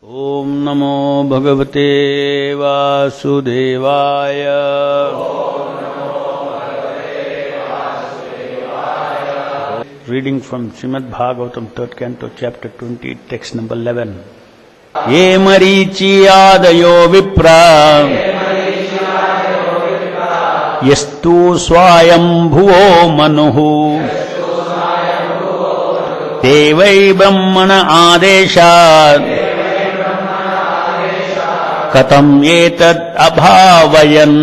Om Namo Bhagavate Vasudevaya. Reading from Srimad Bhagavatam, 3rd Canto, Chapter 20, Text number 11. Ye marichi adayo vipra yastu swayam bhuvo manuhu devai brahmana adeshat katam etad abhavayan.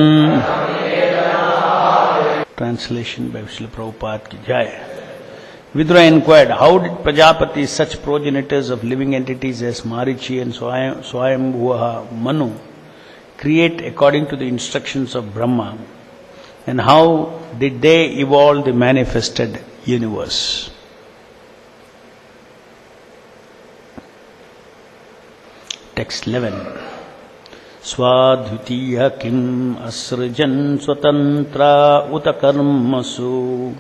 Translation by Srila Prabhupada ki Jai. Vidura inquired, how did Prajapati, such progenitors of living entities as Marichi and Swayambhuva Manu, create according to the instructions of Brahma, and how did they evolve the manifested universe? Text 11. Swadhvitiya kim asrajan swatantra utakarmasu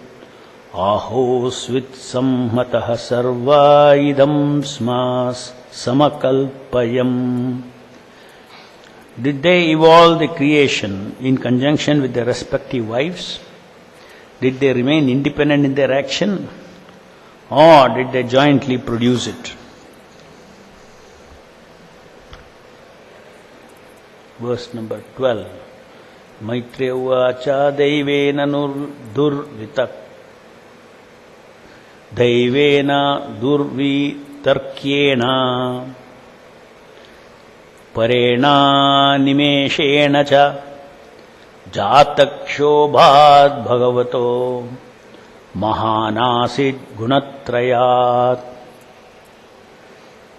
ahosvit samhatah sarva idam smas samakalpayam. Did they evolve the creation in conjunction with their respective wives? Did they remain independent in their action? Or did they jointly produce it? Verse number 12. Maitreya uvacha daivena durvitarkyena parena nimeshena cha jatakshobhat bhagavato mahanasid gunatrayat.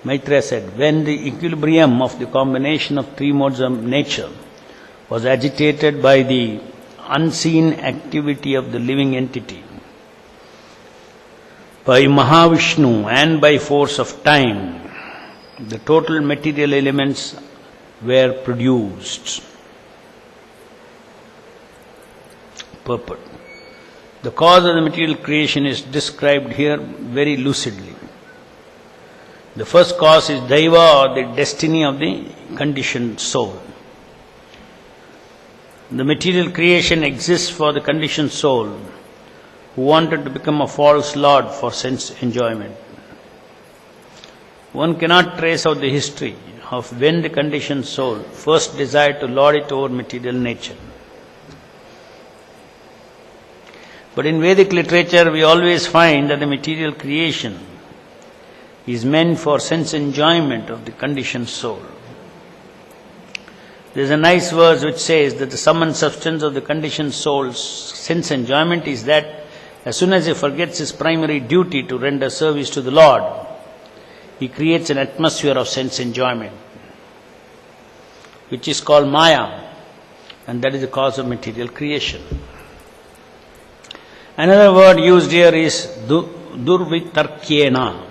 Maitreya said, when the equilibrium of the combination of three modes of nature was agitated by the unseen activity of the living entity, by Mahavishnu and by force of time, the total material elements were produced. Purport. The cause of the material creation is described here very lucidly. The first cause is Daiva, or the destiny of the conditioned soul. The material creation exists for the conditioned soul who wanted to become a false lord for sense enjoyment. One cannot trace out the history of when the conditioned soul first desired to lord it over material nature. But in Vedic literature we always find that the material creation is meant for sense enjoyment of the conditioned soul. There is a nice verse which says that the sum and substance of the conditioned soul's sense enjoyment is that as soon as he forgets his primary duty to render service to the Lord, he creates an atmosphere of sense enjoyment, which is called Maya, and that is the cause of material creation. Another word used here is durvitarkyena.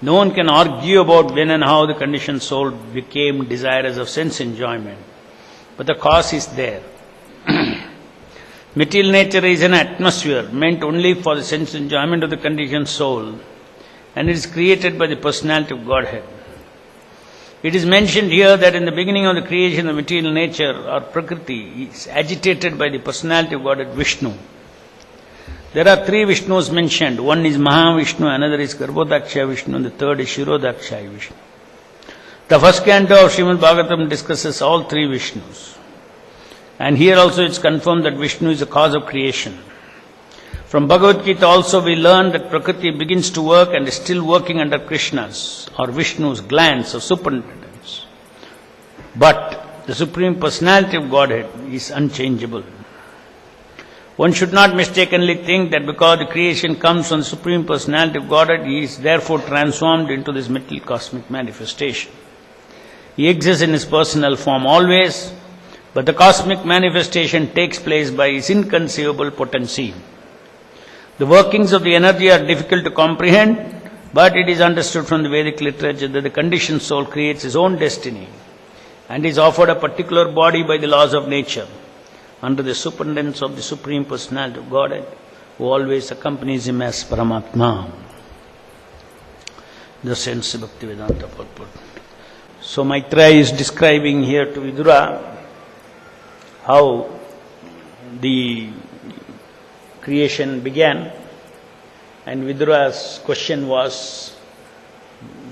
No one can argue about when and how the conditioned soul became desirous of sense enjoyment, but the cause is there. Material nature is an atmosphere meant only for the sense enjoyment of the conditioned soul, and it is created by the personality of Godhead. It is mentioned here that in the beginning of the creation of material nature, or Prakriti, is agitated by the personality of Godhead Vishnu. There are three Vishnus mentioned. One is Mahavishnu, another is Garbhodaksha Vishnu, and the third is Shirodakshaya Vishnu. The first canto of Srimad Bhagavatam discusses all three Vishnus. And here also it's confirmed that Vishnu is the cause of creation. From Bhagavad Gita also we learn that Prakriti begins to work and is still working under Krishna's or Vishnu's glance or superintendence. But the Supreme Personality of Godhead is unchangeable. One should not mistakenly think that because the creation comes from the Supreme Personality of Godhead, he is therefore transformed into this material cosmic manifestation. He exists in his personal form always, but the cosmic manifestation takes place by his inconceivable potency. The workings of the energy are difficult to comprehend, but it is understood from the Vedic literature that the conditioned soul creates his own destiny and is offered a particular body by the laws of nature, under the superintendence of the Supreme Personality of Godhead, who always accompanies him as Paramatma. The sense of Bhaktivedanta purport. So Maitreya is describing here to Vidura how the creation began, and Vidura's question was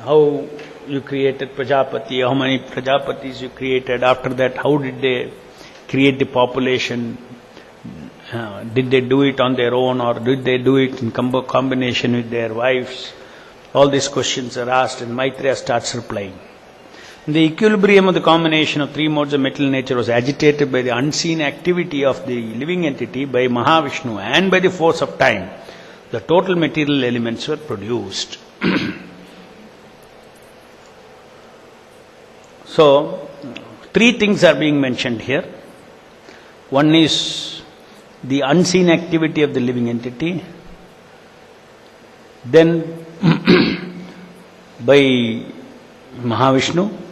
how you created Prajapati, how many Prajapatis you created, after that how did they create the population, did they do it on their own or did they do it in combination with their wives? All these questions are asked and Maitreya starts replying. The equilibrium of the combination of three modes of material nature was agitated by the unseen activity of the living entity, by Mahavishnu, and by the force of time. The total material elements were produced. So, three things are being mentioned here. One is the unseen activity of the living entity, then by Mahavishnu,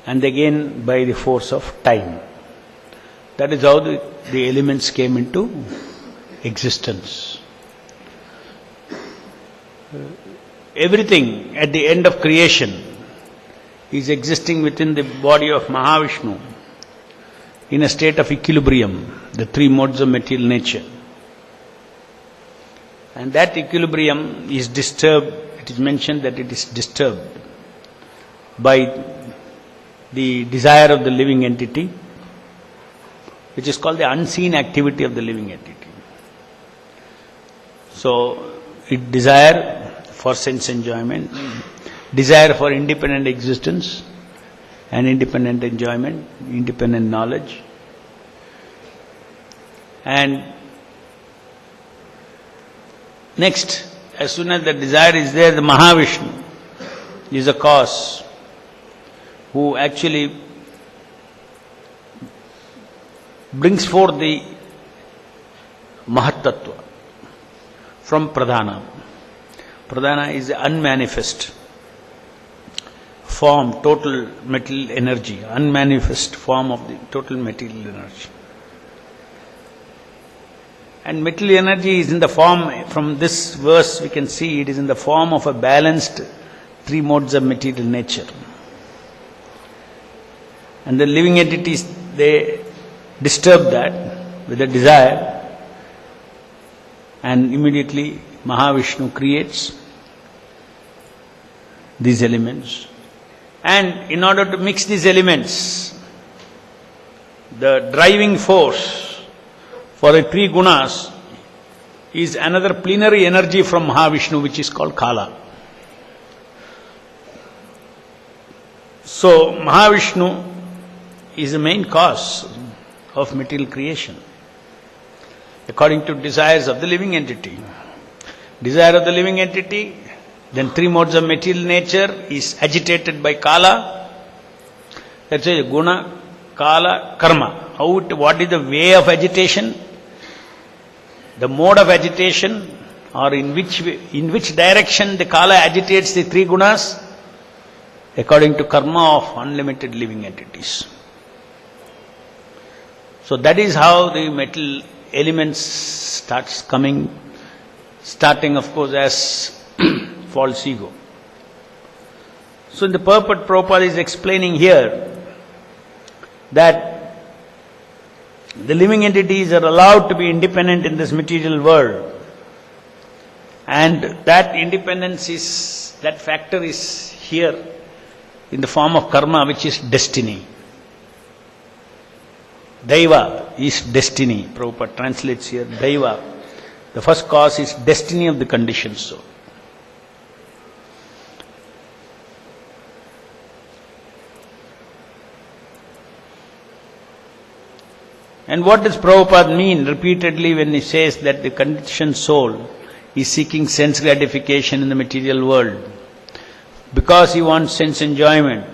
and again by the force of time. That is how the elements came into existence. Everything at the end of creation is existing within the body of Mahavishnu in a state of equilibrium, the three modes of material nature. And that equilibrium is disturbed, it is mentioned that it is disturbed by the desire of the living entity, which is called the unseen activity of the living entity. So, it desire for sense enjoyment, desire for independent existence and independent enjoyment, independent knowledge. And next, as soon as the desire is there, the Mahavishnu is a cause who actually brings forth the Mahatattva from Pradhana. Pradhana is the unmanifest form, total material energy, unmanifest form of the total material energy. And material energy is in the form, from this verse we can see, it is in the form of a balanced three modes of material nature. And the living entities, they disturb that with a desire, and immediately Mahavishnu creates these elements. And in order to mix these elements, the driving force for the three gunas is another plenary energy from Mahavishnu, which is called Kala. So Mahavishnu is the main cause of material creation, according to desires of the living entity. Desire of the living entity, then three modes of material nature is agitated by Kala. That's why Guna, Kala, Karma. What is the way of agitation? The mode of agitation, or in which direction the Kala agitates the three gunas? According to karma of unlimited living entities. So that is how the metal elements starts coming, starting of course as false ego. So in the purport, Prabhupada is explaining here that the living entities are allowed to be independent in this material world, and that independence is, that factor is here in the form of karma, which is destiny. Daiva is destiny. Prabhupada translates here, Daiva. The first cause is destiny of the conditioned soul. And what does Prabhupada mean repeatedly when he says that the conditioned soul is seeking sense gratification in the material world? Because he wants sense enjoyment.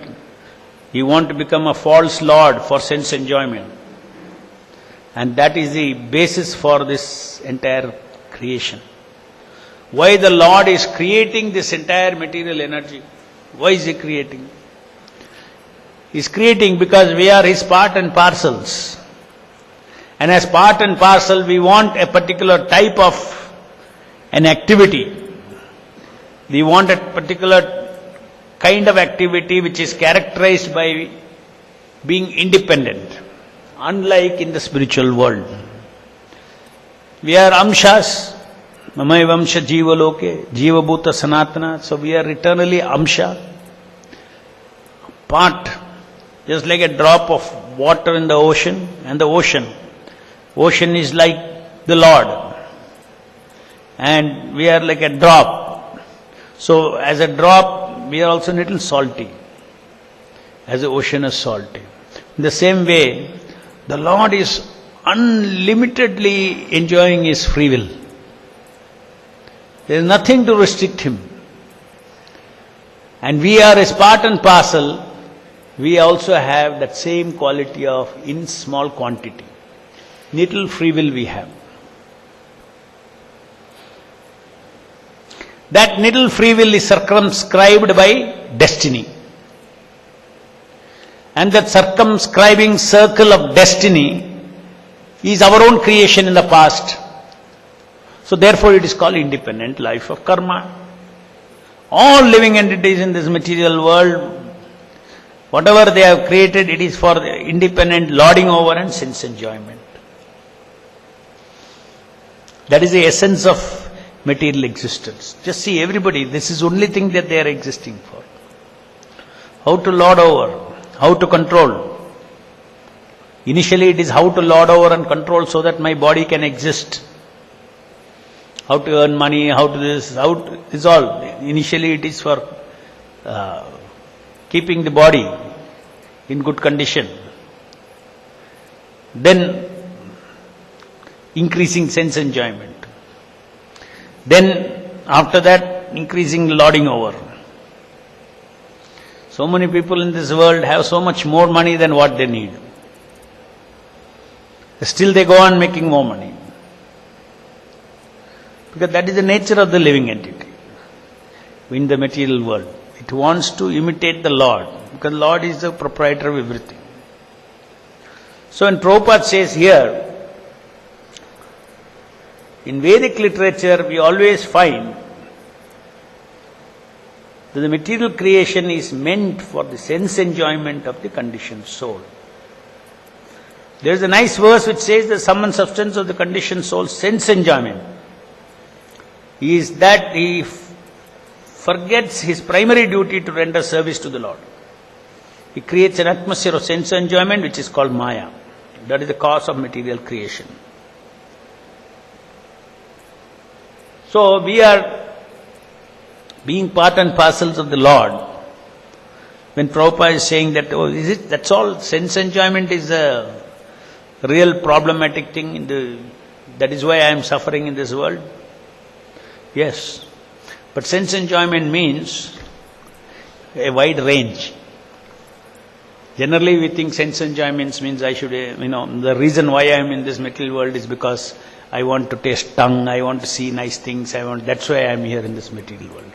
He wants to become a false lord for sense enjoyment. And that is the basis for this entire creation. Why the Lord is creating this entire material energy? Why is he creating? He is creating because we are his part and parcels. And as part and parcel, we want a particular type of an activity. We want a particular kind of activity which is characterized by being independent, unlike in the spiritual world. We are amshas, mamai vamsha jiva loke, jiva bhuta sanatana, so we are eternally amsha, part, just like a drop of water in the ocean, and the ocean is like the Lord, and we are like a drop. So as a drop, we are also a little salty, as the ocean is salty. In the same way, the Lord is unlimitedly enjoying His free will. There is nothing to restrict Him. And we are as part and parcel, we also have that same quality of in small quantity. Little free will we have. That little free will is circumscribed by destiny. And that circumscribing circle of destiny is our own creation in the past. So therefore it is called independent life of karma. All living entities in this material world, whatever they have created, it is for independent lording over and sense enjoyment. That is the essence of material existence. Just see everybody, this is the only thing that they are existing for. How to lord over, how to control. Initially it is how to lord over and control so that my body can exist. How to earn money, how to this, how to, it's all. Initially it is for keeping the body in good condition. Then increasing sense enjoyment. Then after that increasing lording over. So many people in this world have so much more money than what they need. Still they go on making more money. Because that is the nature of the living entity in the material world. It wants to imitate the Lord, because Lord is the proprietor of everything. So when Prabhupada says here, in Vedic literature we always find that the material creation is meant for the sense enjoyment of the conditioned soul. There is a nice verse which says the sum and substance of the conditioned soul's sense enjoyment is that he forgets his primary duty to render service to the Lord. He creates an atmosphere of sense enjoyment which is called Maya. That is the cause of material creation. So we are being part and parcels of the Lord. When Prabhupada is saying that, oh, is it, that's all, sense enjoyment is a real problematic thing, that is why I am suffering in this world. Yes, but sense enjoyment means a wide range. Generally we think sense enjoyment means I should, the reason why I am in this material world is because I want to taste tongue, I want to see nice things, that's why I am here in this material world.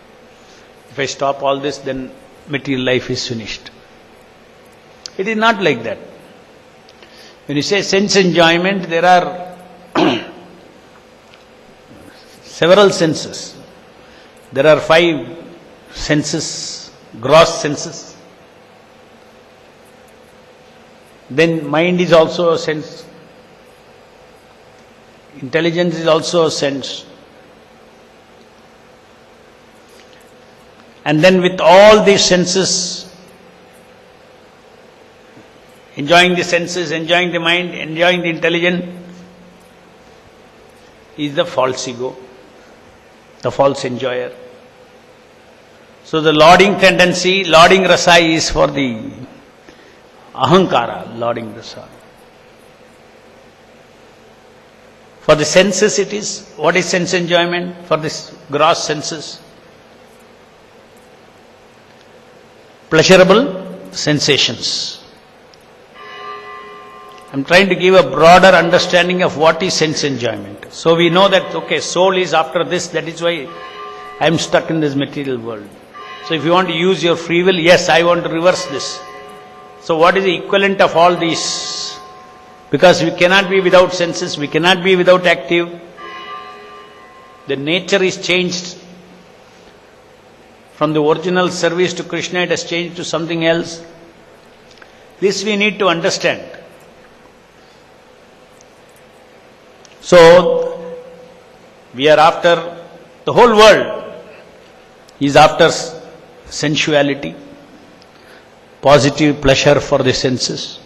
If I stop all this, then material life is finished. It is not like that. When you say sense enjoyment, there are several senses. There are 5 senses, gross senses. Then mind is also a sense. Intelligence is also a sense. And then with all these senses, enjoying the senses, enjoying the mind, enjoying the intelligence, is the false ego, the false enjoyer. So the lording tendency, lording rasa is for the ahankara, lording rasa. For the senses it is, what is sense enjoyment? For this gross senses, pleasurable sensations. I am trying to give a broader understanding of what is sense enjoyment. So we know that, okay, soul is after this, that is why I am stuck in this material world. So if you want to use your free will, yes, I want to reverse this. So what is the equivalent of all these? Because we cannot be without senses, we cannot be without active. The nature is changed. From the original service to Krishna, it has changed to something else. This we need to understand. So, we are after, the whole world is after sensuality, positive pleasure for the senses.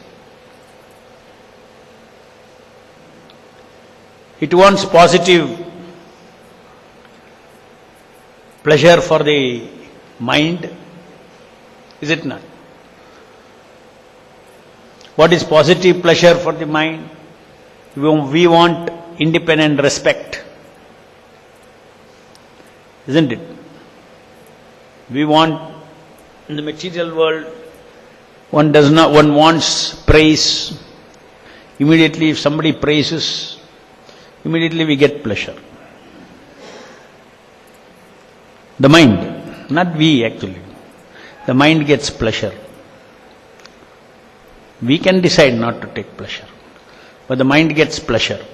It wants positive pleasure for the mind, is it not? What is positive pleasure for the mind? We want independent respect, isn't it? We want, in the material world, one wants praise. Immediately if somebody praises, immediately we get pleasure. The mind, not we actually. The mind gets pleasure. We can decide not to take pleasure, but the mind gets pleasure.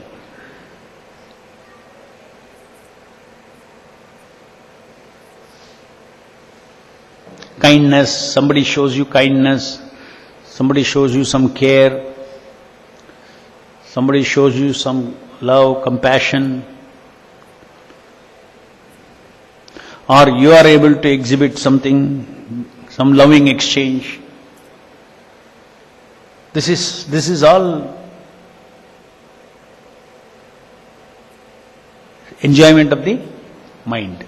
Kindness, somebody shows you kindness, somebody shows you some care, somebody shows you some love, compassion, or you are able to exhibit something, some loving exchange. This is all enjoyment of the mind.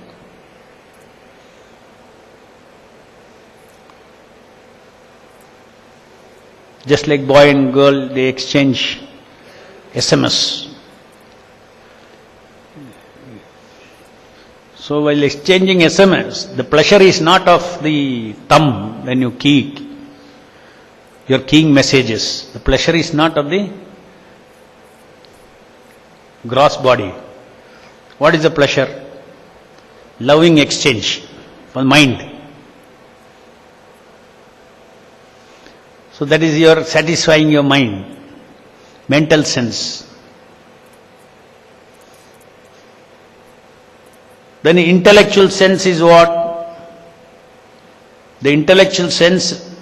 Just like boy and girl, they exchange SMS. So while exchanging SMS, the pleasure is not of the thumb when you key. You're keying messages. The pleasure is not of the gross body. What is the pleasure? Loving exchange for the mind. So that is your satisfying your mind, mental sense. Then the intellectual sense is what? The intellectual sense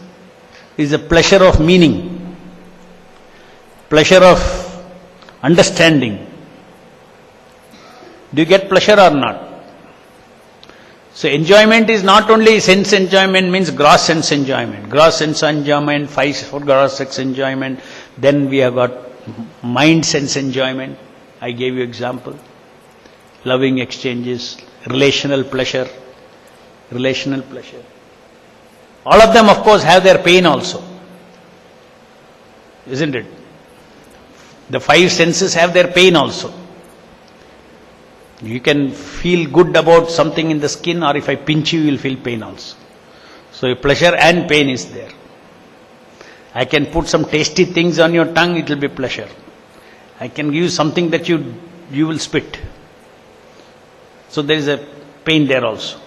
is the pleasure of meaning, pleasure of understanding. Do you get pleasure or not? So enjoyment is not only sense enjoyment, means gross sense enjoyment. Gross sense enjoyment, 5 for gross sex enjoyment. Then we have got mind sense enjoyment. I gave you example. Loving exchanges, relational pleasure. Relational pleasure. All of them, of course, have their pain also. Isn't it? The 5 senses have their pain also. You can feel good about something in the skin, or if I pinch you, you will feel pain also. So pleasure and pain is there. I can put some tasty things on your tongue, it will be pleasure. I can give you something that you will spit. So there is a pain there also.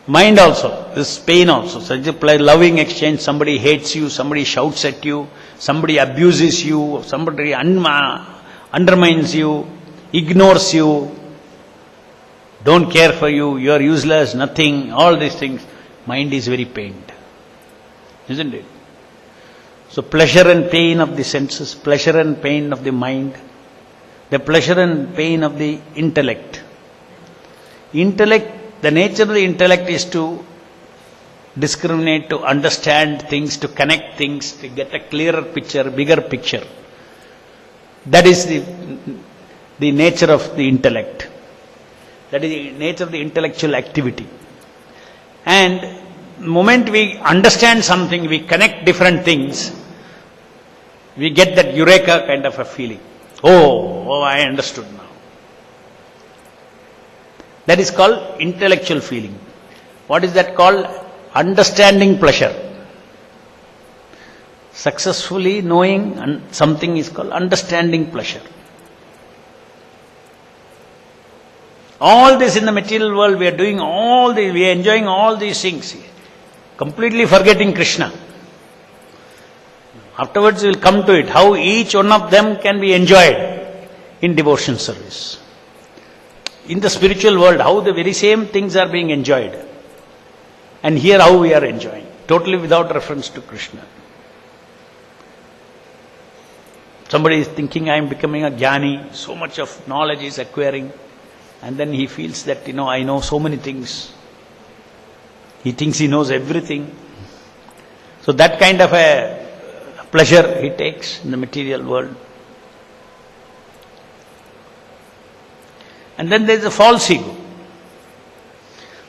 Mind also, this pain also. Such a loving exchange, somebody hates you, somebody shouts at you, somebody abuses you, somebody undermines you, ignores you, don't care for you, you are useless, nothing, all these things. Mind is very pained, isn't it? So pleasure and pain of the senses, pleasure and pain of the mind, the pleasure and pain of the intellect. Intellect, the nature of the intellect is to discriminate, to understand things, to connect things, to get a clearer picture, bigger picture. That is the nature of the intellect. That is the nature of the intellectual activity. And the moment we understand something, we connect different things, we get that eureka kind of a feeling. Oh, I understood now. That is called intellectual feeling. What is that called? Understanding pleasure. Successfully knowing something is called understanding pleasure. All this in the material world, we are doing all this, we are enjoying all these things, completely forgetting Krishna. Afterwards we will come to it, how each one of them can be enjoyed in devotion service. in the spiritual world, how the very same things are being enjoyed. And here how we are enjoying, totally without reference to Krishna. Somebody is thinking, I am becoming a jnani, so much of knowledge is acquiring, and then he feels that, I know so many things. He thinks he knows everything. So that kind of a pleasure he takes in the material world. And then there is a false ego.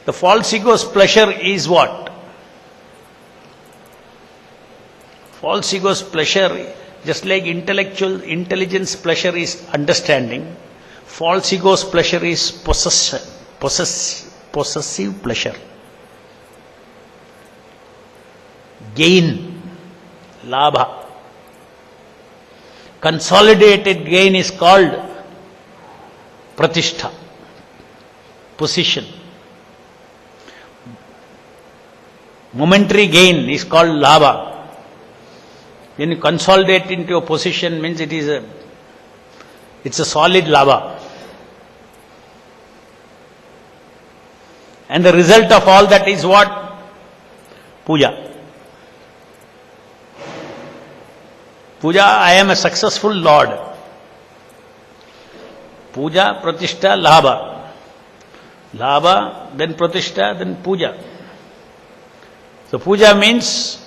The false ego's pleasure is what? False ego's pleasure, just like intelligence pleasure is understanding, false ego's pleasure is possessive pleasure. Gain, labha. Consolidated gain is called pratishtha, position. Momentary gain is called labha. When you consolidate into a position, means it's a solid labha. And the result of all that is what? Puja. Puja, I am a successful Lord. Puja, pratishtha, labha. Labha, then pratishtha, then puja. So puja means,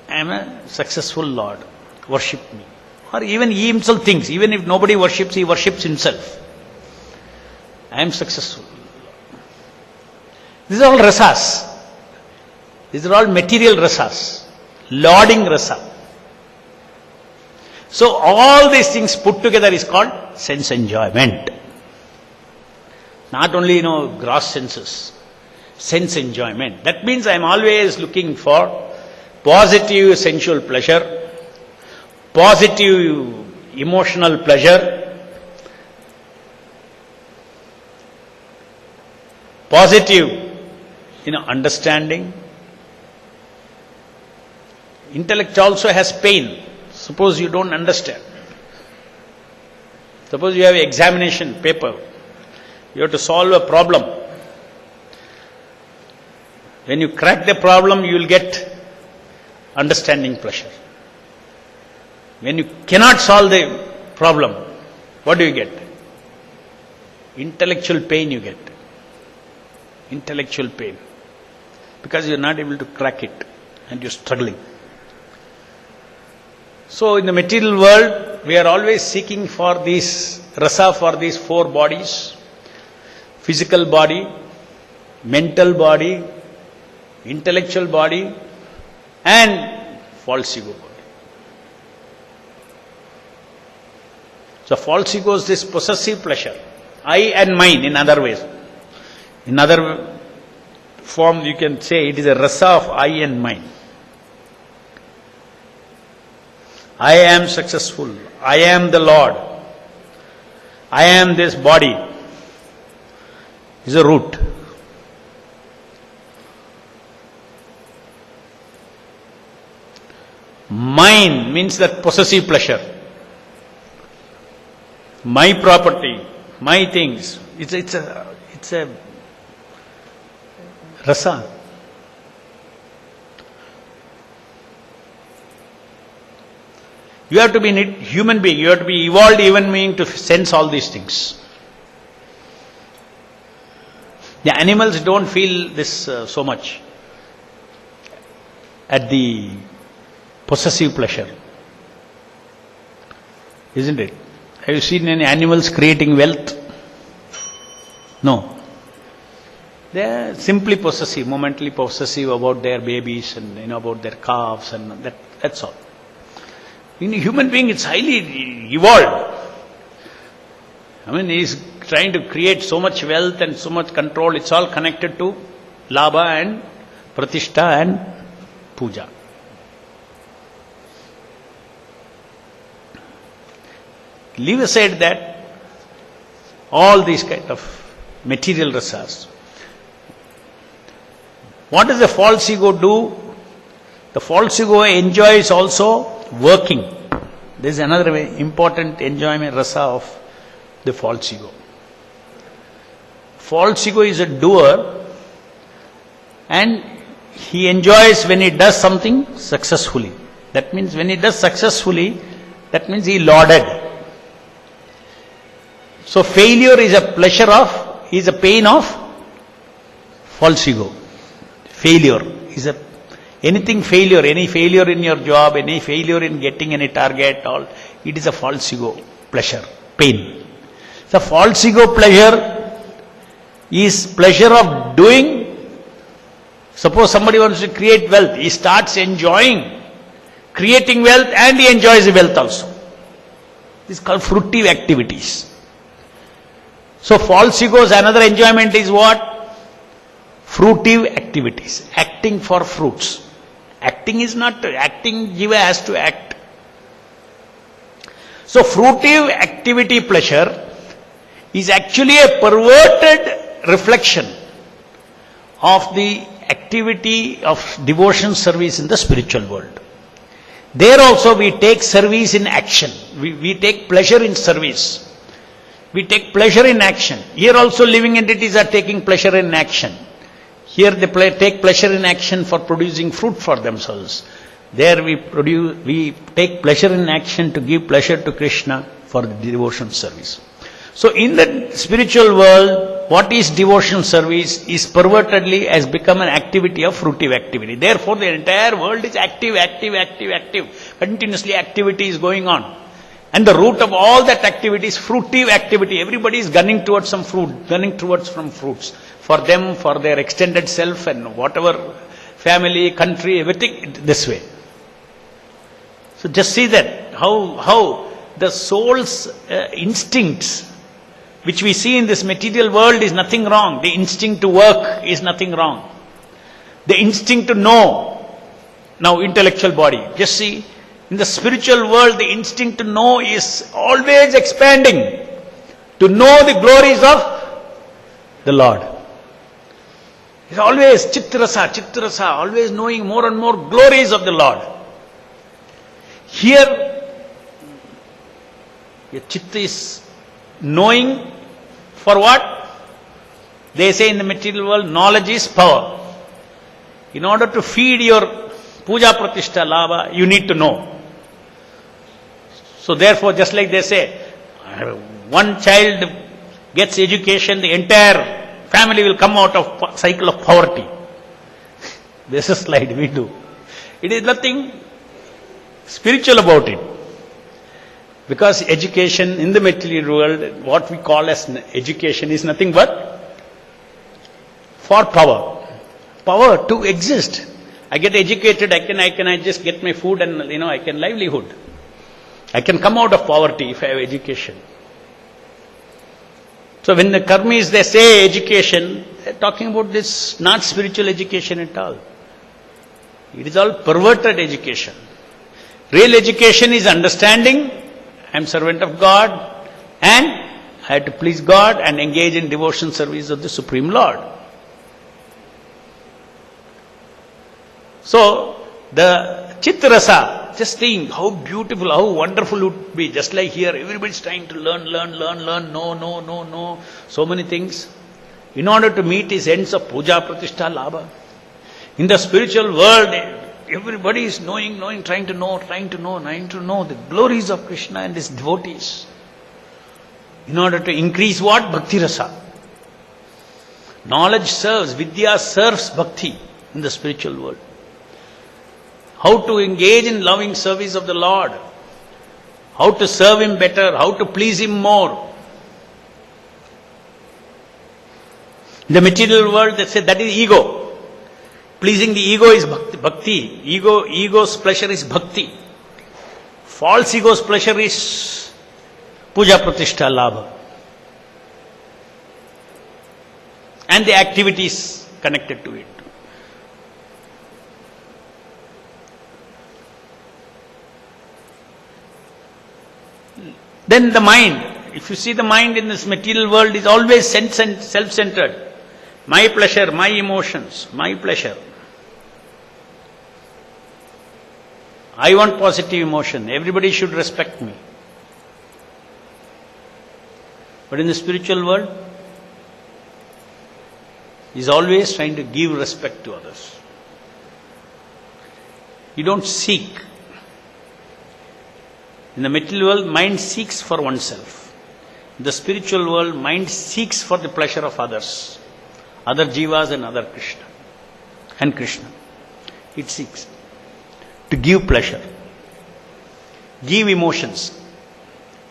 I am a successful Lord. Worship me. Or even he himself thinks, even if nobody worships, he worships himself. I am successful. These are all rasas. These are all material rasas. Lauding rasa. So all these things put together is called sense enjoyment. Not only, gross senses. Sense enjoyment. That means I am always looking for positive sensual pleasure, positive emotional pleasure, positive, understanding. Intellect also has pain. Suppose you don't understand. Suppose you have an examination paper. You have to solve a problem. When you crack the problem, you will get understanding pleasure. When you cannot solve the problem, what do you get? Intellectual pain you get. Intellectual pain. Because you are not able to crack it and you are struggling. So in the material world, we are always seeking for these rasa, for these four bodies: physical body, mental body, intellectual body, and false ego body. So false ego is this possessive pleasure. I and mine in other ways. In other form you can say it is a rasa of I and mine. I am successful. I am the Lord. I am this body. Is a root. Mine means that possessive pleasure. My property, my things. It's a rasa. You have to be a human being. You have to be evolved human being to sense all these things. The animals don't feel this so much at the possessive pleasure. Isn't it? Have you seen any animals creating wealth? No. They are simply possessive, momentally possessive about their babies and about their calves and that's all. In a human being, it's highly evolved. He's trying to create so much wealth and so much control. It's all connected to labha and pratishtha and puja. Leave aside that, all these kind of material rasas. What does the false ego do? The false ego enjoys also working. There is another very important enjoyment rasa of the false ego. false ego is a doer, and he enjoys when he does something successfully. That means when he does successfully, that means he lauded. So failure is a pleasure of, is a pain of false ego. Failure is a, anything failure, any failure in your job, any failure in getting any target, all, it is a false ego pleasure, pain. The false ego pleasure is pleasure of doing. Suppose somebody wants to create wealth, he starts enjoying creating wealth and he enjoys the wealth also. This is called fruitive activities. So false ego's another enjoyment is what? Fruitive activities, acting for fruits. Acting is not, acting, jiva has to act. So fruitive activity pleasure is actually a perverted reflection of the activity of devotion service in the spiritual world. There also we take service in action. We take pleasure in service. We take pleasure in action. Here also living entities are taking pleasure in action. Here they take pleasure in action for producing fruit for themselves. There we take pleasure in action to give pleasure to Krishna for the devotion service. So in the spiritual world, what is devotion service is pervertedly has become an activity of fruitive activity. Therefore the entire world is active. Continuously activity is going on. And the root of all that activity is fruitive activity. Everybody is gunning towards some fruit, gunning towards some fruits. For them, for their extended self and whatever, family, country, everything this way. So just see that, how the soul's instincts, which we see in this material world, is nothing wrong. The instinct to work is nothing wrong. The instinct to know, now intellectual body, just see, in the spiritual world, the instinct to know is always expanding, to know the glories of the Lord. It's always chitrasa, always knowing more and more glories of the Lord. Here, your chitta is knowing for what? They say in the material world, knowledge is power. In order to feed your puja pratishtha labha, you need to know. So therefore, just like they say, one child gets education, the entire family will come out of cycle of poverty. This is slide we do. It is nothing spiritual about it. Because education in the material world, what we call as education is nothing but for power. Power to exist. I get educated, I just get my food and I can livelihood. I can come out of poverty if I have education. So when the karmis, they say education, they're talking about this, not spiritual education at all. It is all perverted education. Real education is understanding, I am servant of God, and I have to please God and engage in devotion service of the Supreme Lord. So, the Chitrasa, just think how beautiful, how wonderful it would be. Just like here, everybody is trying to learn, know, so many things. In order to meet his ends of puja, pratishtha, labha. In the spiritual world, everybody is knowing, trying to know the glories of Krishna and his devotees. In order to increase what? Bhakti rasa. Knowledge serves, vidya serves bhakti in the spiritual world. How to engage in loving service of the Lord. How to serve Him better, how to please Him more. In the material world, they say that is ego. Pleasing the ego is bhakti. Ego's pleasure is bhakti. False ego's pleasure is puja pratishtha labha. And the activities connected to it. Then the mind, if you see the mind in this material world is always self-centered. My pleasure, my emotions, my pleasure. I want positive emotion. Everybody should respect me. But in the spiritual world, is always trying to give respect to others. You don't seek. In the material world, mind seeks for oneself. In the spiritual world, mind seeks for the pleasure of others, other jivas and other Krishna. And Krishna. It seeks to give pleasure, give emotions,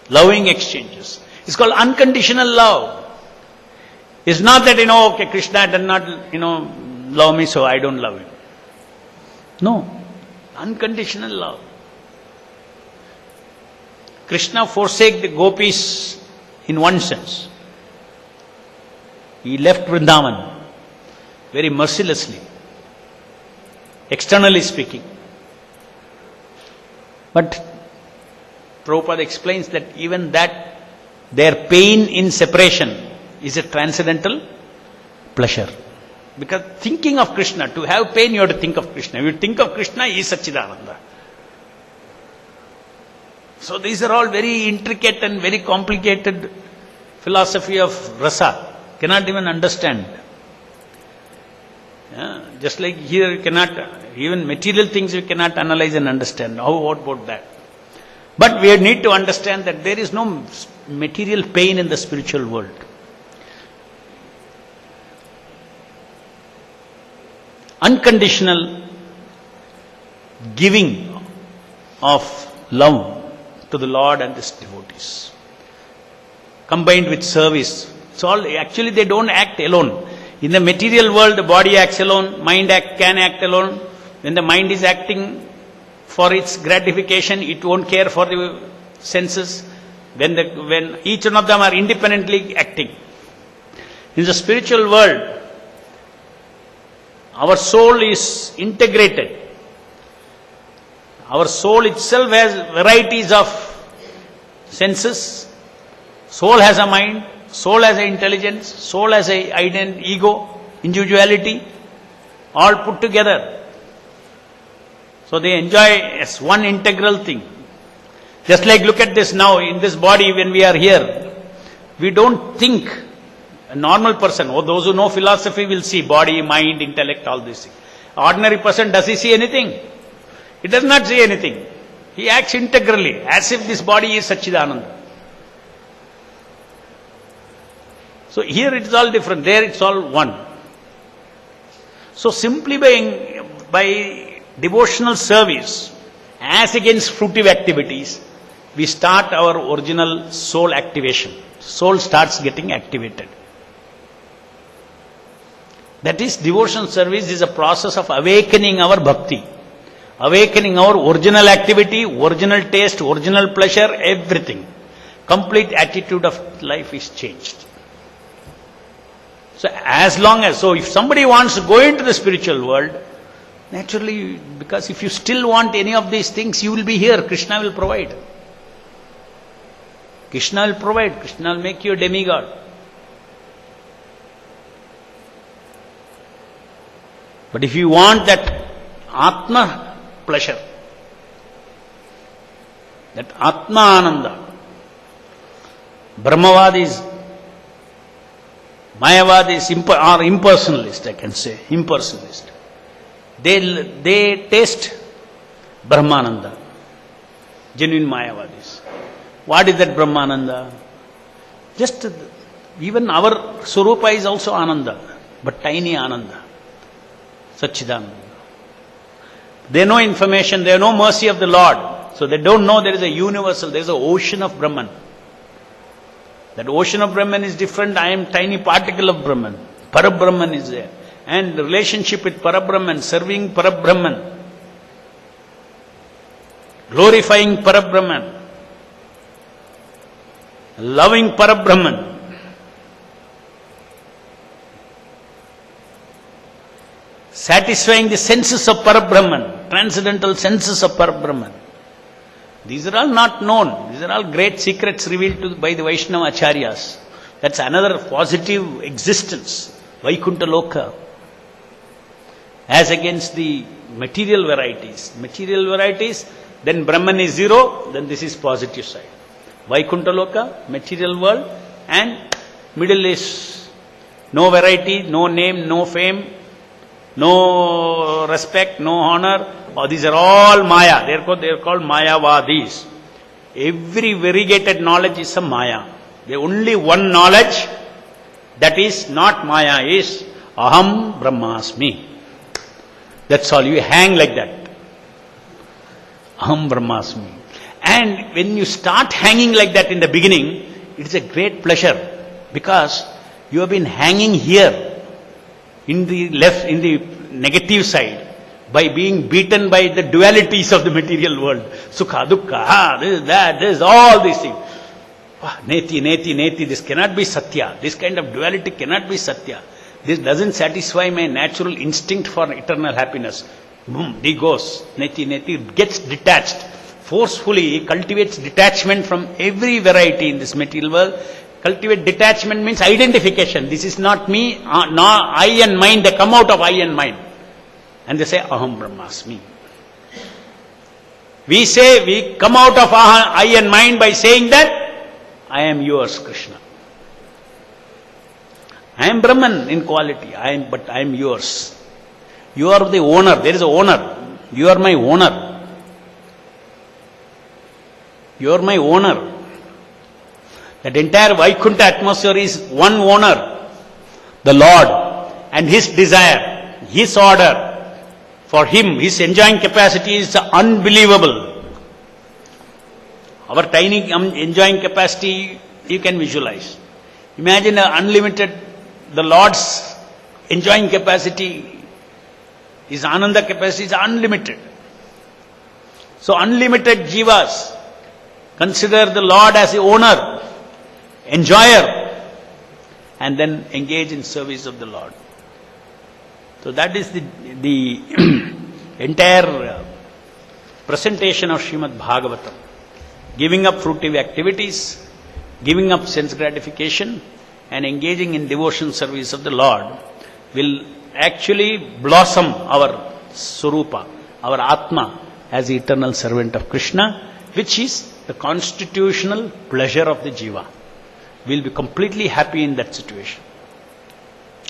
loving exchanges. It's called unconditional love. It's not that, okay, Krishna does not, love me, so I don't love him. No. Unconditional love. Krishna forsake the gopis in one sense. He left Vrindavan very mercilessly, externally speaking. But Prabhupada explains that even that, their pain in separation is a transcendental pleasure. Because thinking of Krishna, to have pain you have to think of Krishna. If you think of Krishna, he is Satchidananda. So these are all very intricate and very complicated philosophy of rasa. Cannot even understand. Yeah, just like here you cannot, even material things you cannot analyze and understand. What about that? But we need to understand that there is no material pain in the spiritual world. Unconditional giving of love to the Lord and His devotees, combined with service. It's all, actually they don't act alone. In the material world, the body acts alone, mind can act alone. When the mind is acting for its gratification, it won't care for the senses. When each one of them are independently acting. In the spiritual world, our soul is integrated. Our soul itself has varieties of senses. Soul has a mind, soul has an intelligence, soul has an ego, individuality, all put together. So they enjoy as one integral thing. Just like look at this now, in this body when we are here, we don't think. A normal person, those who know philosophy will see body, mind, intellect, all these things. Ordinary person, does he see anything? He does not see anything. He acts integrally, as if this body is Satchidananda. So here it is all different, there it's all one. So simply by devotional service, as against fruitive activities, we start our original soul activation. Soul starts getting activated. That is, devotional service is a process of awakening our bhakti, awakening our original activity, original taste, original pleasure, everything. Complete attitude of life is changed. So if somebody wants to go into the spiritual world, naturally, because if you still want any of these things, you will be here, Krishna will provide. Krishna will provide, Krishna will make you a demigod. But if you want that Atma pleasure, that Atma Ananda, Brahmavadis, Mayavadis are impersonalist, I can say, impersonalist. They taste Brahmananda, genuine Mayavadis. What is that Brahmananda? Just, even our Swarupa is also Ananda, but tiny Ananda. Satchidananda. They know information, they know mercy of the Lord. So they don't know there is a universal, there is an ocean of Brahman. That ocean of Brahman is different, I am tiny particle of Brahman. Parabrahman is there. And the relationship with Parabrahman, serving Parabrahman, glorifying Parabrahman, loving Parabrahman, satisfying the senses of Parabrahman, transcendental senses of Parabrahman. These are all not known. These are all great secrets revealed by the Vaishnava Acharyas. That's another positive existence, Vaikuntha Loka. As against the material varieties. Material varieties, then Brahman is zero, then this is positive side. Vaikuntha Loka, material world, and middle is No variety, no name, no fame, no respect, no honor. Oh, these are all Maya. Therefore, they are called Mayavadis. Every variegated knowledge is a Maya. The only one knowledge that is not Maya is Aham Brahmasmi. That's all. You hang like that. Aham Brahmasmi. And when you start hanging like that in the beginning, it is a great pleasure because you have been hanging here in the left, in the negative side by being beaten by the dualities of the material world. Sukha, dukkha, this, that, this, all these things. Neti, neti, neti, this cannot be satya. This kind of duality cannot be satya. This doesn't satisfy my natural instinct for eternal happiness. Boom, he goes. Neti, neti, gets detached. Forcefully cultivates detachment from every variety in this material world. Cultivate detachment means identification. This is not me, I and mine. They come out of I and mine. And they say, Aham Brahmasmi. We say, we come out of I and mine by saying that, I am yours, Krishna. I am Brahman in quality, but I am yours. You are the owner. There is an owner. You are my owner. You are my owner. That entire Vaikuntha atmosphere is one owner, the Lord, and His desire, His order. For Him, His enjoying capacity is unbelievable. Our tiny enjoying capacity, you can visualize. Imagine the Lord's enjoying capacity, His Ananda capacity is unlimited. So unlimited jivas consider the Lord as the owner, enjoyer, and then engage in service of the Lord. So that is the entire presentation of Srimad Bhagavatam. Giving up fruitive activities, giving up sense gratification, and engaging in devotion service of the Lord will actually blossom our Swarupa, our Atma, as the eternal servant of Krishna, which is the constitutional pleasure of the Jiva. We will be completely happy in that situation.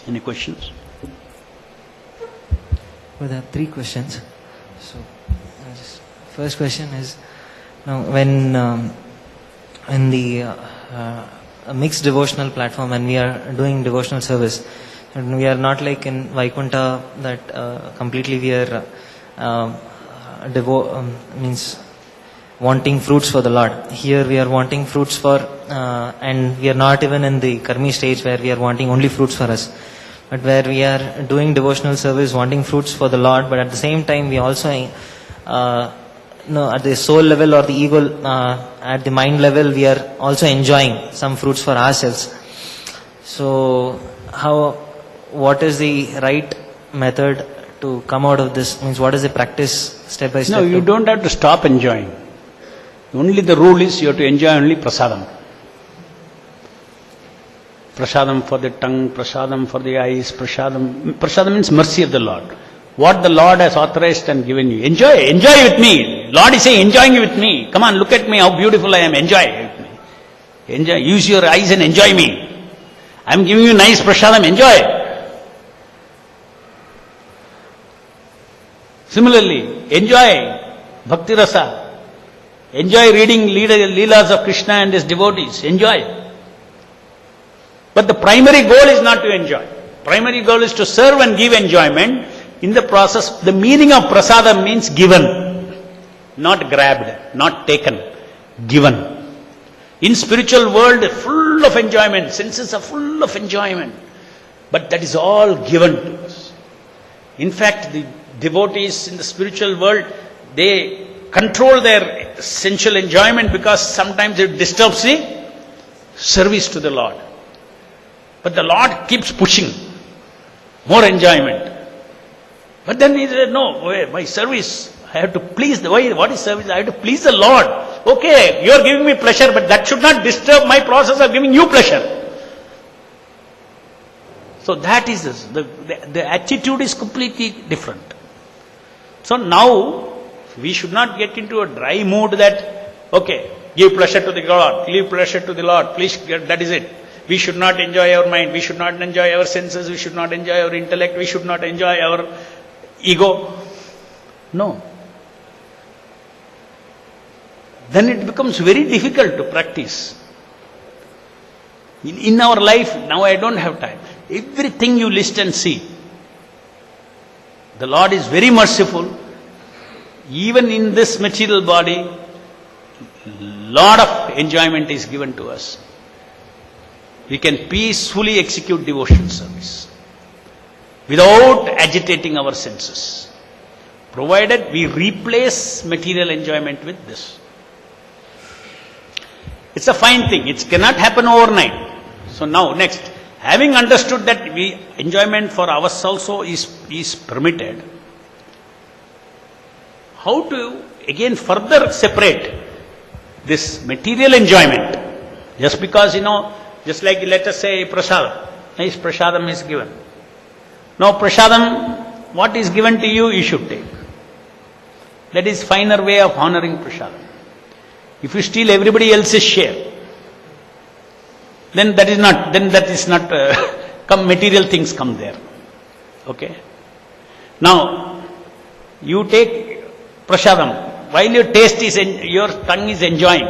Any questions? Well, there are 3 questions. So, first question is, now when in the a mixed devotional platform, and we are doing devotional service, and we are not like in Vaikuntha that completely we are means wanting fruits for the Lord. Here we are wanting fruits for, and we are not even in the karmi stage where we are wanting only fruits for us, but where we are doing devotional service, wanting fruits for the Lord, but at the same time we also, at the soul level or the ego, at the mind level, we are also enjoying some fruits for ourselves. So, what is the right method to come out of this? Means, what is the practice step by step? No, you don't have to stop enjoying. Only the rule is you have to enjoy only prasadam. Prasadam for the tongue, prasadam for the eyes, prasadam means mercy of the Lord. What the Lord has authorized and given you. Enjoy with me. Lord is saying, enjoying with me. Come on, look at me, how beautiful I am, enjoy with me. Enjoy, use your eyes and enjoy me. I am giving you nice prasadam, enjoy. Similarly, enjoy bhakti rasa. Enjoy reading Leelas of Krishna and His devotees. Enjoy. But the primary goal is not to enjoy. Primary goal is to serve and give enjoyment. In the process, the meaning of prasadam means given, not grabbed, not taken, given. In spiritual world, full of enjoyment, senses are full of enjoyment. But that is all given to us. In fact, the devotees in the spiritual world, they control their sensual enjoyment because sometimes it disturbs the service to the Lord. But the Lord keeps pushing more enjoyment. But then he said, no, my service, I have to please what is service? I have to please the Lord. Okay, you are giving me pleasure, but that should not disturb my process of giving you pleasure. So that is this. The attitude is completely different. So now, we should not get into a dry mood that, okay, give pleasure to the Lord, give pleasure to the Lord, please, that is it. We should not enjoy our mind, we should not enjoy our senses, we should not enjoy our intellect, we should not enjoy our ego. No. Then it becomes very difficult to practice. In our life, now I don't have time. Everything you list and see. The Lord is very merciful. Even in this material body, lot of enjoyment is given to us. We can peacefully execute devotion service without agitating our senses, provided we replace material enjoyment with this. It's a fine thing. It cannot happen overnight. So now, next, having understood that enjoyment for us also is permitted, how to again further separate this material enjoyment? Just because, just like let us say prasadam. Nice prasadam is given. Now prasadam, what is given to you, you should take. That is finer way of honoring prasadam. If you steal everybody else's share, then that is not, material things come there. Okay? Now, you take prasadam. While your your tongue is enjoying.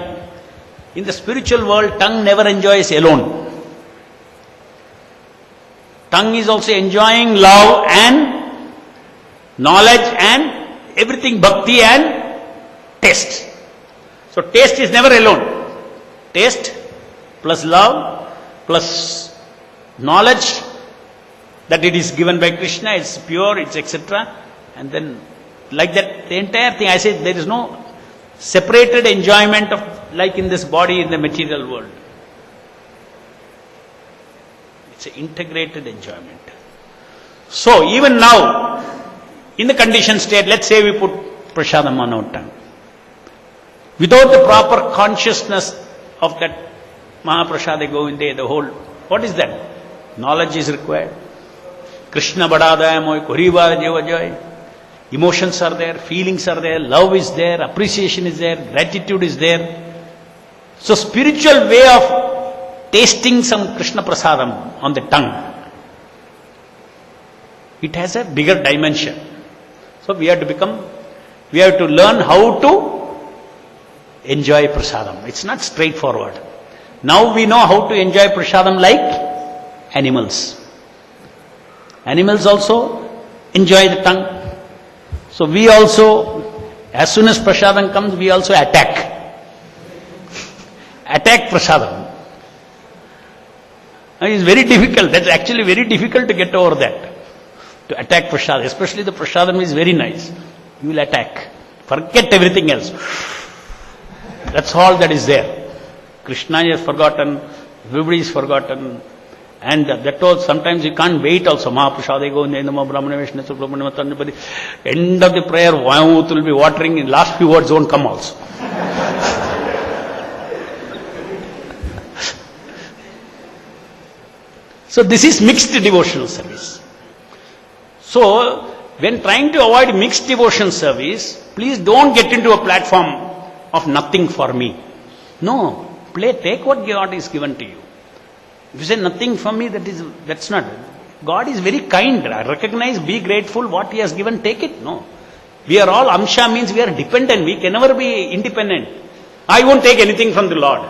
In the spiritual world, tongue never enjoys alone. Tongue is also enjoying love and knowledge and everything, bhakti and taste. So taste is never alone. Taste plus love plus knowledge that it is given by Krishna, it's pure, it's etc. And then like that, the entire thing, I say there is no separated enjoyment of like in this body in the material world. It's an integrated enjoyment. So even now, in the conditioned state, let's say we put prasadam on our tongue. Without the proper consciousness of that Mahaprasade Govinde, the whole, what is that? Knowledge is required. Krishna Badadaya Moy Kuriva Jeva Joy. Emotions are there, feelings are there, love is there, appreciation is there, gratitude is there. So spiritual way of tasting some Krishna Prasadam on the tongue, it has a bigger dimension. So we have to learn how to enjoy Prasadam. It's not straightforward. Now we know how to enjoy Prasadam like animals. Animals also enjoy the tongue. So we also, as soon as prasadam comes, we also attack. Attack prasadam. It's very difficult. That's actually very difficult to get over that. To attack prasadam. Especially the prasadam is very nice. You will attack. Forget everything else. That's all that is there. Krishna is forgotten. Everybody is forgotten. And that was, sometimes you can't wait also. Mahaprasade Govinde Namo Brahmane Vishnu Subramanya Tanjapati. End of the prayer, mouth will be watering. In last few words won't come also. So this is mixed devotional service. So when trying to avoid mixed devotion service, please don't get into a platform of nothing for me. No, take what God is given to you. If you say nothing for me, that's not. God is very kind. Recognize, be grateful, what He has given, take it. No. We are all amsha, means we are dependent. We can never be independent. I won't take anything from the Lord.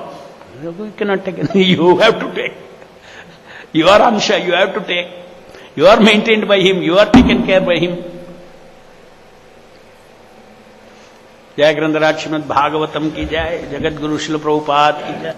You cannot take anything. You have to take. You are amsha, you have to take. You are maintained by Him. You are taken care by Him. Jai Grandharaj Srimad Bhagavatam ki jai. Jagat Guru Srila Prabhupada ki jai.